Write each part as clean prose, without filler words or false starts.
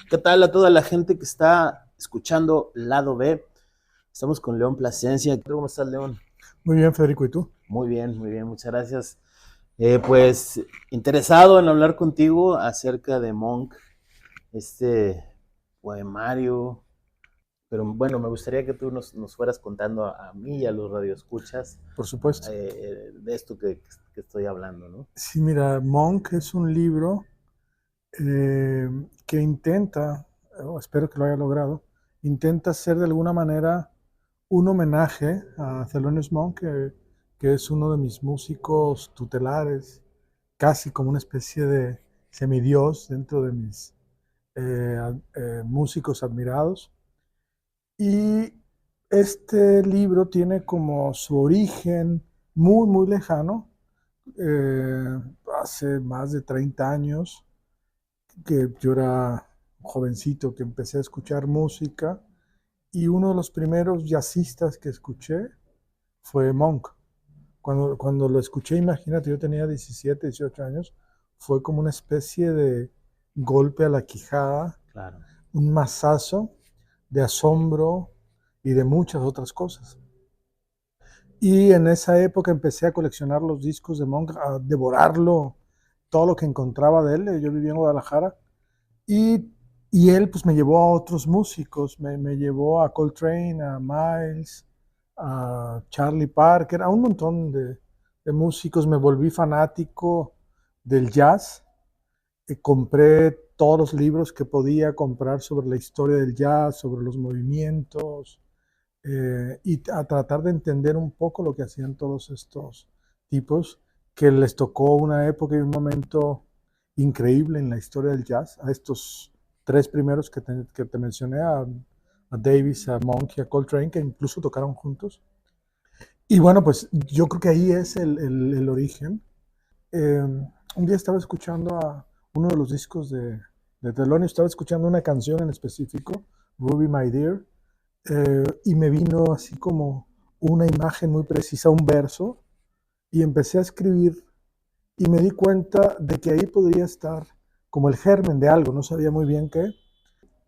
¿Qué tal a toda la gente que está escuchando Lado B? Estamos con León Plasencia. ¿Cómo estás, León? Muy bien, Federico, ¿y tú? Muy bien, muchas gracias. Pues interesado en hablar contigo acerca de Monk, este poemario, pero bueno, me gustaría que tú nos fueras contando a mí y a los radioescuchas Por supuesto. de esto que estoy hablando, ¿no? Sí, mira, Monk es un libro eh, que intenta, o espero que lo haya logrado, intenta ser de alguna manera un homenaje a Thelonious Monk, que es uno de mis músicos tutelares, casi como una especie de semidios dentro de mis músicos admirados. Y este libro tiene como su origen muy, muy lejano, eh, hace más de 30 años, que yo era un jovencito que empecé a escuchar música y uno de los primeros jazzistas que escuché fue Monk. Cuando lo escuché, imagínate, yo tenía 17, 18 años, fue como una especie de golpe a la quijada, Claro. un mazazo de asombro y de muchas otras cosas. Y en esa época empecé a coleccionar los discos de Monk, a devorarlo, todo lo que encontraba de él. Yo vivía en Guadalajara y, y él pues me llevó a otros músicos, me llevó a Coltrane, a Miles, a Charlie Parker, a un montón de músicos. Me volví fanático del jazz. Compré todos los libros que podía comprar sobre la historia del jazz, sobre los movimientos, y a tratar de entender un poco lo que hacían todos estos tipos que les tocó una época y un momento increíble en la historia del jazz, a estos tres primeros que te mencioné, a Davis, a Monk y a Coltrane, que incluso tocaron juntos. Y bueno, pues yo creo que ahí es el origen. Un día estaba escuchando a uno de los discos de Thelonious, estaba escuchando una canción en específico, Ruby My Dear, y me vino así como una imagen muy precisa, un verso, y empecé a escribir y me di cuenta de que ahí podría estar como el germen de algo, no sabía muy bien qué.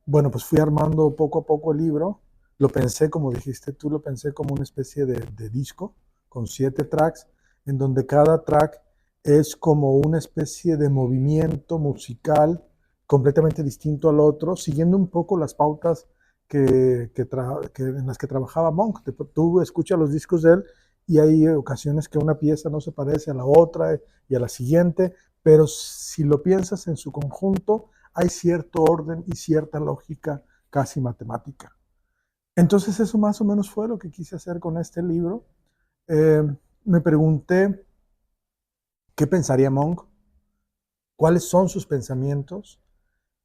Bueno, pues fui armando poco a poco el libro, lo pensé como dijiste tú, lo pensé como una especie de disco con 7 tracks, en donde cada track es como una especie de movimiento musical completamente distinto al otro, siguiendo un poco las pautas en las que trabajaba Monk. Tú escuchas los discos de él y hay ocasiones que una pieza no se parece a la otra y a la siguiente, pero si lo piensas en su conjunto, hay cierto orden y cierta lógica casi matemática. Entonces eso más o menos fue lo que quise hacer con este libro. Eh, Me pregunté qué pensaría Monk, cuáles son sus pensamientos,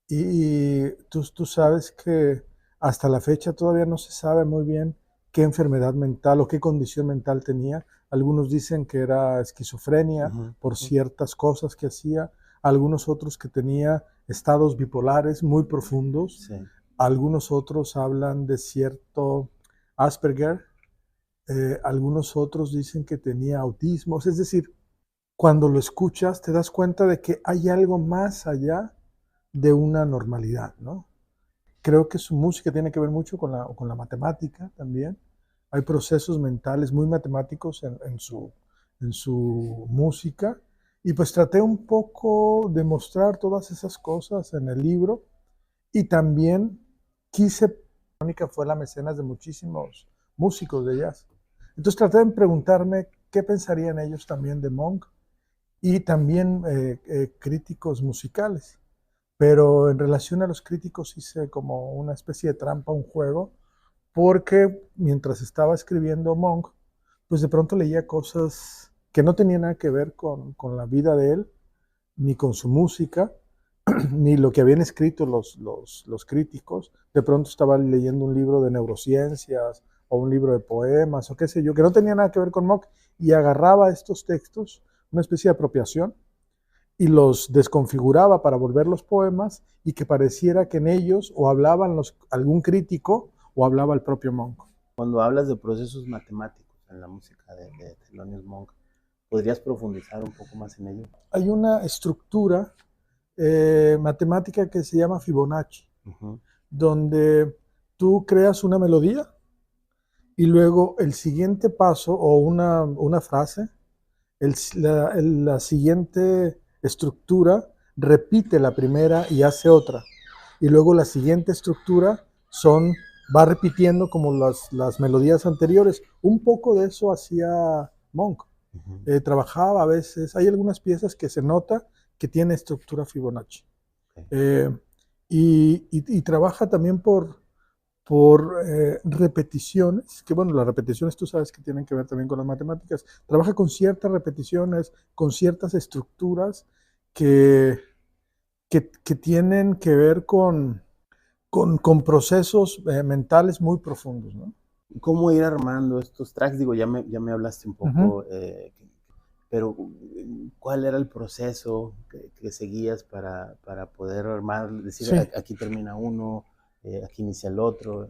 y tú sabes que hasta la fecha todavía no se sabe muy bien qué enfermedad mental o qué condición mental tenía. Algunos dicen que era esquizofrenia Ujú, por ujú. ciertas cosas que hacía, algunos otros que tenía estados bipolares muy profundos, Sí. algunos otros hablan de cierto Asperger, algunos otros dicen que tenía autismo. Es decir, cuando lo escuchas te das cuenta de que hay algo más allá de una normalidad, ¿no? Creo que su música tiene que ver mucho con la matemática también. Hay procesos mentales muy matemáticos en su música. Y pues traté un poco de mostrar todas esas cosas en el libro. Y también quise, Mónica fue la mecenas de muchísimos músicos de jazz. Entonces traté de preguntarme qué pensarían ellos también de Monk y también críticos musicales. Pero en relación a los críticos hice como una especie de trampa, un juego, porque mientras estaba escribiendo Monk, pues de pronto leía cosas que no tenían nada que ver con la vida de él, ni con su música, ni lo que habían escrito los críticos. De pronto estaba leyendo un libro de neurociencias o un libro de poemas o qué sé yo, que no tenía nada que ver con Monk, y agarraba estos textos, una especie de apropiación, y los desconfiguraba para volverlos poemas y que pareciera que en ellos o hablaban algún crítico o hablaba el propio Monk. Cuando hablas de procesos matemáticos en la música de Thelonious Monk, ¿podrías profundizar un poco más en ello? Hay una estructura matemática que se llama Fibonacci, Ujú. donde tú creas una melodía y luego el siguiente paso o una frase, la siguiente estructura repite la primera y hace otra. Y luego la siguiente estructura va repitiendo como las melodías anteriores. Un poco de eso hacía Monk. Ujú. Trabajaba a veces, hay algunas piezas que se nota que tiene estructura Fibonacci. Ok. Eh, y trabaja también por repeticiones, que bueno, las repeticiones tú sabes que tienen que ver también con las matemáticas. Trabaja con ciertas repeticiones, con ciertas estructuras que, que tienen que ver con procesos mentales muy profundos, ¿no? ¿Cómo ir armando estos tracks? Digo, ya me hablaste un Ujú. poco, pero ¿cuál era el proceso que seguías para poder armar, decir, Sí. aquí termina uno, aquí inicia el otro"?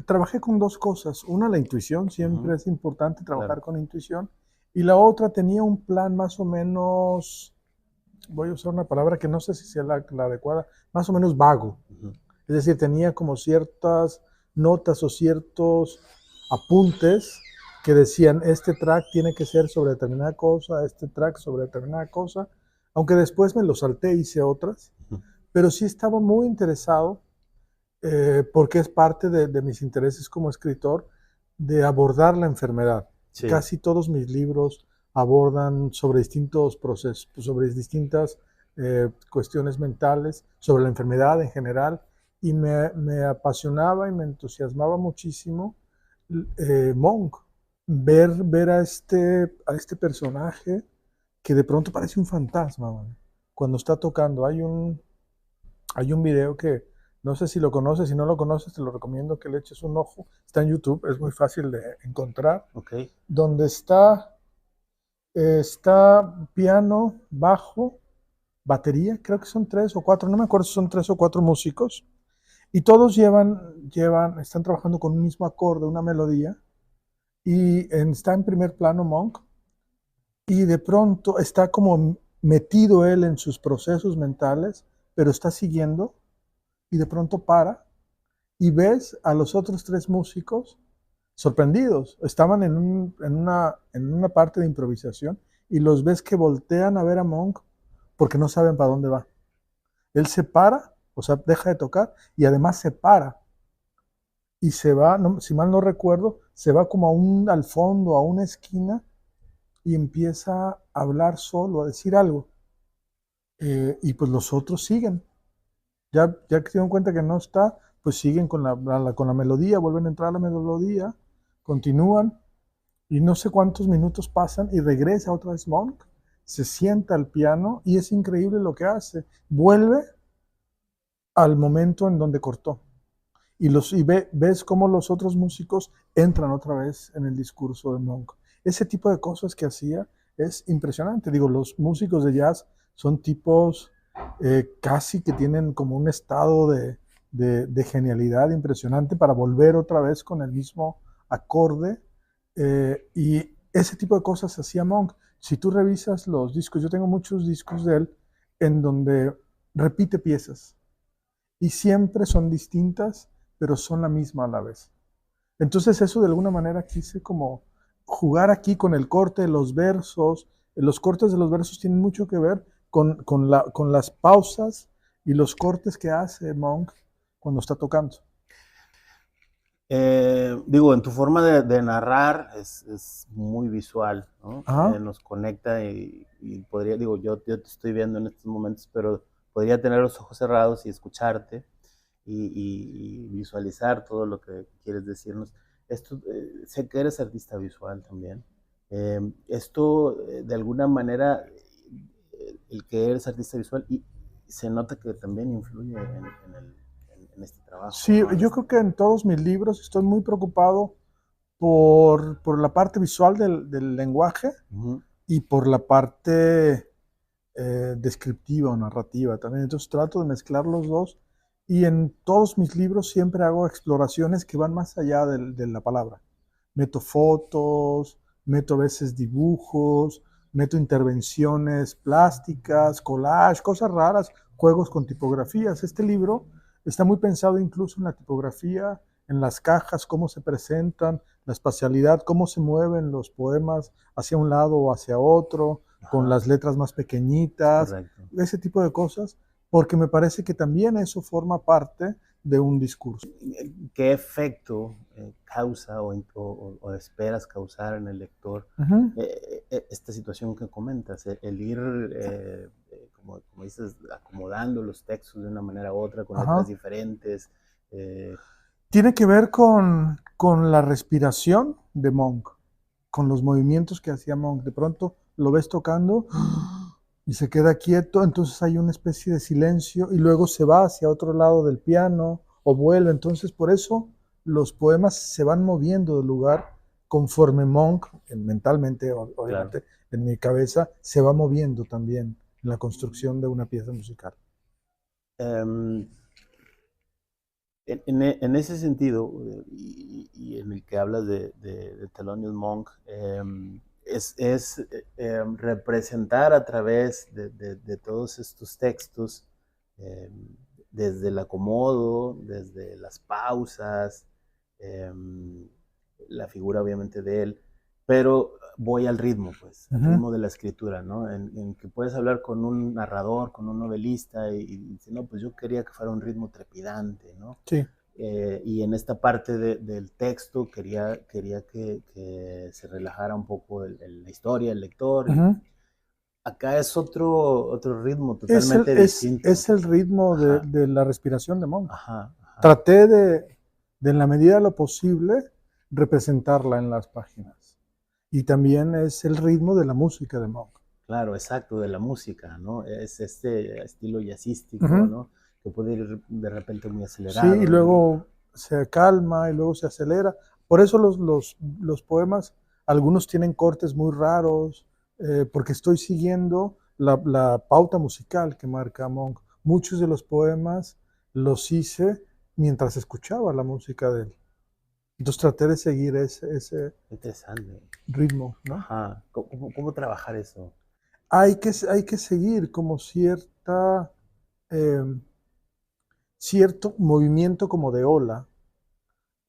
Trabajé con dos cosas. Una, la intuición, siempre Ujú. es importante Claro. trabajar con intuición. Y la otra tenía un plan más o menos, voy a usar una palabra que no sé si sea la adecuada, más o menos vago. Ujú. Es decir, tenía como ciertas notas o ciertos apuntes que decían, este track tiene que ser sobre determinada cosa, este track sobre determinada cosa, aunque después me lo salté, hice otras, Ujú. pero sí estaba muy interesado, porque es parte de mis intereses como escritor, de abordar la enfermedad. Sí. Casi todos mis libros abordan sobre distintos procesos, sobre distintas cuestiones mentales, sobre la enfermedad en general, y me apasionaba y me entusiasmaba muchísimo Monk, ver a este personaje que de pronto parece un fantasma, ¿vale? Cuando está tocando. Hay un video que no sé si lo conoces, si no lo conoces te lo recomiendo que le eches un ojo. Está en YouTube, es muy fácil de encontrar. Ok. Donde está piano, bajo, batería, creo que son tres o cuatro, no me acuerdo si son tres o cuatro músicos. Y todos están trabajando con un mismo acorde, una melodía. Y está en primer plano Monk. Y de pronto está como metido él en sus procesos mentales, pero está siguiendo. Y de pronto para y ves a los otros tres músicos sorprendidos. Estaban en una parte de improvisación y los ves que voltean a ver a Monk porque no saben para dónde va. Él se para, o sea, deja de tocar y además se para y se va, no, si mal no recuerdo, se va como al fondo, a una esquina y empieza a hablar solo, a decir algo. Y pues los otros siguen. Ya que se dieron cuenta que no está, pues siguen con la melodía, vuelven a entrar a la melodía, continúan y no sé cuántos minutos pasan y regresa otra vez Monk, se sienta al piano y es increíble lo que hace. Vuelve al momento en donde cortó ves cómo los otros músicos entran otra vez en el discurso de Monk. Ese tipo de cosas que hacía es impresionante. Digo, los músicos de jazz son tipos casi que tienen como un estado de genialidad impresionante para volver otra vez con el mismo acorde. Y ese tipo de cosas hacía Monk. Si tú revisas los discos, yo tengo muchos discos de él en donde repite piezas y siempre son distintas, pero son la misma a la vez. Entonces eso de alguna manera quise como jugar aquí con el corte de los versos. Los cortes de los versos tienen mucho que ver con las pausas y los cortes que hace Monk cuando está tocando. Digo, en tu forma de narrar es muy visual, ¿no? Ajá. Nos conecta y podría, digo, yo te estoy viendo en estos momentos, pero podría tener los ojos cerrados y escucharte y visualizar todo lo que quieres decirnos. Esto, sé que eres artista visual también. Esto, de alguna manera, el que eres artista visual, y se nota que también influye en este trabajo, Sí, ¿no? yo creo que en todos mis libros estoy muy preocupado por la parte visual del lenguaje Ujú. y por la parte descriptiva o narrativa también. Entonces trato de mezclar los dos y en todos mis libros siempre hago exploraciones que van más allá de la palabra. Meto fotos, meto a veces dibujos, meto intervenciones plásticas, collage, cosas raras, juegos con tipografías. Este libro está muy pensado incluso en la tipografía, en las cajas, cómo se presentan, la espacialidad, cómo se mueven los poemas hacia un lado o hacia otro, con Ajá, las letras más es pequeñitas, correcto. ese tipo de cosas, porque me parece que también eso forma parte de un discurso. ¿Qué efecto causa o esperas causar en el lector Ujú. esta situación que comentas? El ir, como dices, acomodando los textos de una manera u otra, con letras Ajá. diferentes. eh, Tiene que ver con la respiración de Monk, con los movimientos que hacía Monk. De pronto lo ves tocando y se queda quieto, entonces hay una especie de silencio y luego se va hacia otro lado del piano o vuelve. Entonces por eso los poemas se van moviendo de lugar conforme Monk, mentalmente, claro. obviamente, en mi cabeza, se va moviendo también en la construcción de una pieza musical. Em, en ese sentido, y en el que hablas de Thelonious Monk, representar a través de todos estos textos, desde el acomodo, desde las pausas, em, la figura obviamente de él, pero voy al ritmo, pues, al Ujú. ritmo de la escritura, ¿no? En que puedes hablar con un narrador, con un novelista y dice, no, pues yo quería que fuera un ritmo trepidante, ¿no? Sí. Y en esta parte del texto quería que se relajara un poco la historia, el lector. Y Ujú. acá es otro ritmo Es el, totalmente es, distinto. es el ritmo Ajá, de la respiración de Monk. ajá, ajá. Traté en la medida de lo posible, representarla en las páginas. Y también es el ritmo de la música de Monk. Claro, exacto, de la música, ¿no? Es este estilo jazzístico, Ujú. ¿no? Que puede ir de repente muy Sí, y acelerado. luego se calma y luego se acelera. Por eso los poemas, algunos tienen cortes muy raros, porque estoy siguiendo la pauta musical que marca Monk. Muchos de los poemas los hice mientras escuchaba la música de él. Entonces traté de seguir ese Interesante. ritmo, ¿no? Ajá. ¿Cómo trabajar eso? Hay que seguir como eh, cierto movimiento como de ola,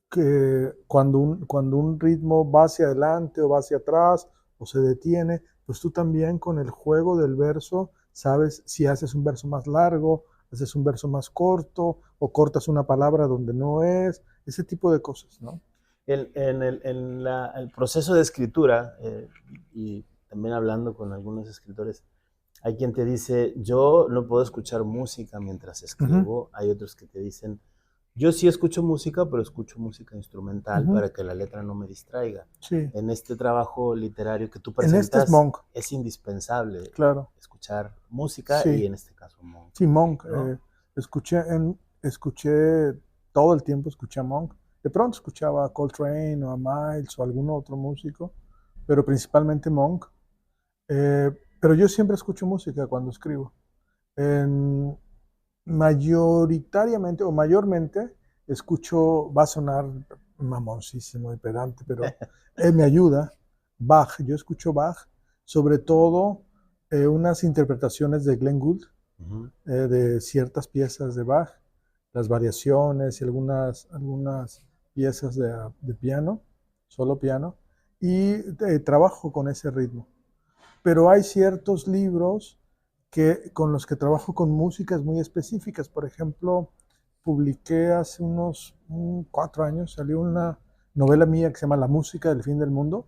que cuando un ritmo va hacia adelante o va hacia atrás o se detiene, pues tú también con el juego del verso sabes si haces un verso más largo, haces un verso más corto o cortas una palabra donde no es, ese tipo de cosas, ¿no? El proceso de escritura, y también hablando con algunos escritores, hay quien te dice, yo no puedo escuchar música mientras Ujú, escribo. Hay otros que te dicen, yo sí escucho música, pero escucho música instrumental ujú, para que la letra no me distraiga. sí. En este trabajo literario que tú En este es presentas, Monk, es indispensable claro. escuchar música y Sí, en este caso Monk, sí, Monk. ¿no? Escuché todo el tiempo, escuché a Monk. De pronto escuchaba a Coltrane o a Miles o a algún otro músico, pero principalmente Monk. Pero yo siempre escucho música cuando escribo. En- Mayoritariamente o mayormente escucho, va a sonar mamoncísimo y pedante, pero me ayuda. Bach, yo escucho Bach, sobre todo unas interpretaciones de Glenn Gould, Ujú. de ciertas piezas de Bach, las variaciones y algunas piezas de piano, solo piano, y trabajo con ese ritmo. Pero hay ciertos libros con los que trabajo con músicas muy específicas. Por ejemplo, publiqué hace unos 4 años, salió una novela mía que se llama La música del fin del mundo,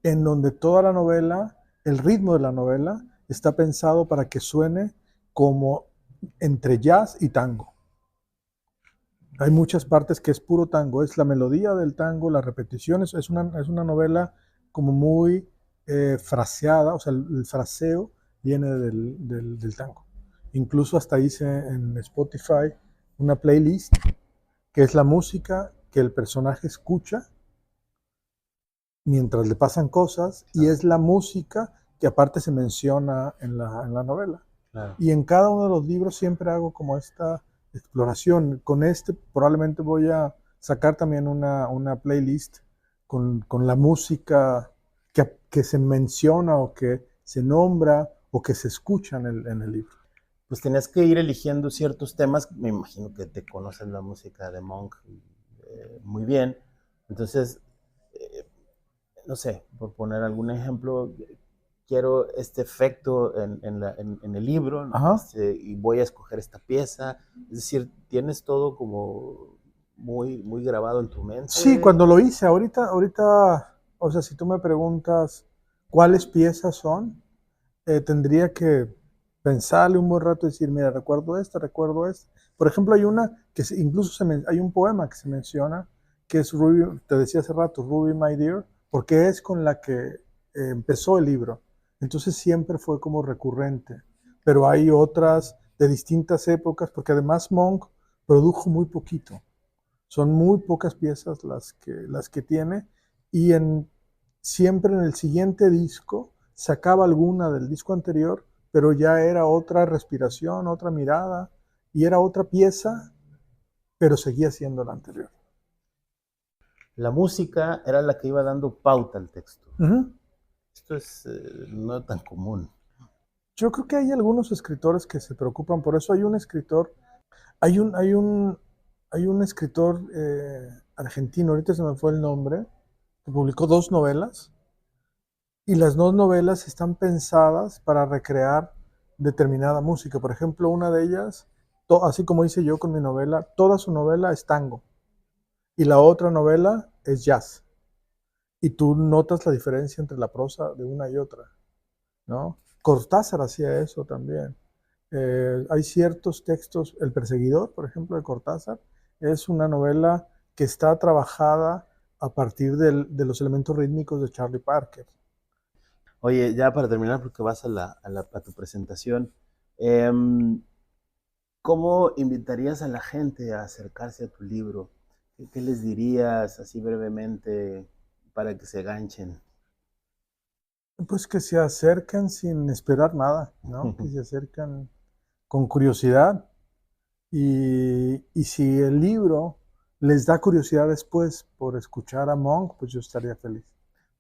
en donde toda la novela, el ritmo de la novela, está pensado para que suene como entre jazz y tango. Hay muchas partes que es puro tango, es la melodía del tango, las repeticiones, es una novela como muy fraseada, o sea, el fraseo viene del tango. Incluso hasta hice en Spotify una playlist que es la música que el personaje escucha mientras le pasan cosas y Claro, es la música que aparte se menciona en la novela. claro. Y en cada uno de los libros siempre hago como esta exploración. Con este probablemente voy a sacar también una playlist con la música que se menciona o que se nombra o que se escucha en el libro. Pues tenías que ir eligiendo ciertos temas. Me imagino que te conoces la música de Monk muy bien. Entonces, eh, no sé, por poner algún ejemplo, quiero este efecto en el libro, ¿no? Y voy a escoger esta pieza. Es decir, tienes todo como muy, muy grabado en tu mente. Sí, cuando lo hice, ahorita, o sea, si tú me preguntas cuáles piezas son, tendría que pensarle un buen rato y decir, mira, recuerdo esta, recuerdo esta. Por ejemplo, hay una que incluso hay un poema que se menciona, que es Ruby, te decía hace rato, Ruby My Dear, porque es con la que empezó el libro. Entonces siempre fue como recurrente. Pero hay otras de distintas épocas, porque además Monk produjo muy poquito. Son muy pocas piezas las que tiene y siempre en el siguiente disco sacaba alguna del disco anterior, pero ya era otra respiración, otra mirada y era otra pieza, pero seguía siendo la anterior. La música era la que iba dando pauta al texto. Uh-huh. Esto es no tan común. Yo creo que hay algunos escritores que se preocupan por eso. Hay un escritor, hay un escritor argentino, ahorita se me fue el nombre, que publicó 2 novelas y las 2 novelas están pensadas para recrear determinada música. Por ejemplo, una de ellas, así como hice yo con mi novela, toda su novela es tango y la otra novela es jazz. Y tú notas la diferencia entre la prosa de una y otra, ¿no? Cortázar hacía eso también. Hay ciertos textos, El perseguidor, por ejemplo, de Cortázar, es una novela que está trabajada a partir de los elementos rítmicos de Charlie Parker. Oye, ya para terminar, porque vas a tu presentación, ¿cómo invitarías a la gente a acercarse a tu libro? ¿Qué les dirías así brevemente para que se ganchen? Pues que se acercan sin esperar nada, ¿no? Que se acercan con curiosidad y si el libro les da curiosidad después por escuchar a Monk, pues yo estaría feliz.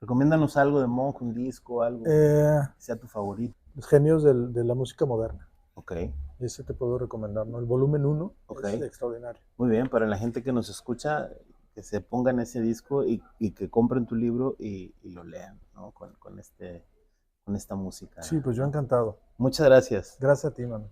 Recomiéndanos algo de Monk, un disco, algo que sea tu favorito. Los genios de la música moderna. Ok. Ese te puedo recomendar, ¿no? El volumen 1 Okay. es extraordinario. Muy bien, para la gente que nos escucha, que se pongan ese disco y que compren tu libro y lo lean, ¿no? Con esta música. Sí, pues yo encantado. Muchas gracias. Gracias a ti, mano.